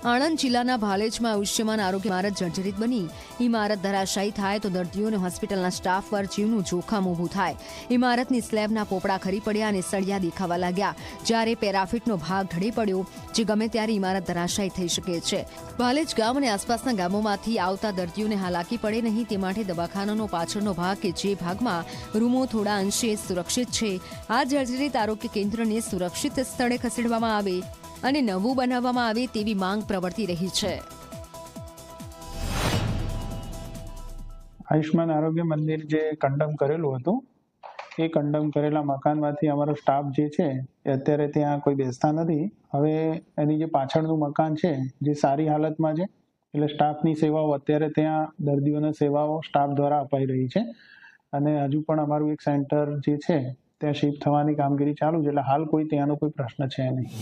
આણંદ જિલ્લાના ભાલેજમાં આયુષ્યમાન આરોગ્ય ઇમારત જર્જરિત બની ઇમારત ધરાશાયી થાય તો દર્દીઓને હોસ્પિટલના સ્ટાફ પર જીવનું જોખમ ઊભું થાય। ઇમારતની સ્લેબના પોપડા ખરી પડ્યા અને સળિયા દેખાવા લાગ્યા, જ્યારે પેરાફિટનો ભાગ ઢળી પડ્યો, જે ગમે ત્યારે ઇમારત ધરાશાયી થઈ શકે છે। ભાલેજ ગામ અને આસપાસના ગામોમાંથી આવતા દર્દીઓને હાલાકી પડે નહીં તે માટે દવાખાનાનો પાછળનો ભાગ કે જે ભાગમાં રૂમો થોડા અંશે સુરક્ષિત છે, આ જર્જરિત આરોગ્ય કેન્દ્રને સુરક્ષિત સ્થળે ખસેડવામાં આવે અને નવું બનાવવામાં આવે તેવી માંગ પ્રવર્તી રહી છે। આયુષ્માન આરોગ્ય મંદિર જે કંડમ કરેલું હતું એ કંડમ કરેલા મકાનમાંથી અમારો સ્ટાફ જે છે એ અત્યારે ત્યાં કોઈ બેસતા નથી। હવે એની જે પાછળનું મકાન છે જે સારી હાલતમાં છે, એટલે સ્ટાફની સેવાઓ અત્યારે ત્યાં દર્દીઓને સેવાઓ સ્ટાફ દ્વારા અપાઈ રહી છે અને હજુ પણ અમારું એક સેન્ટર જે છે ત્યાં શિફ્ટ થવાની કામગીરી ચાલુ છે, એટલે હાલ કોઈ ત્યાંનો કોઈ પ્રશ્ન છે નહીં।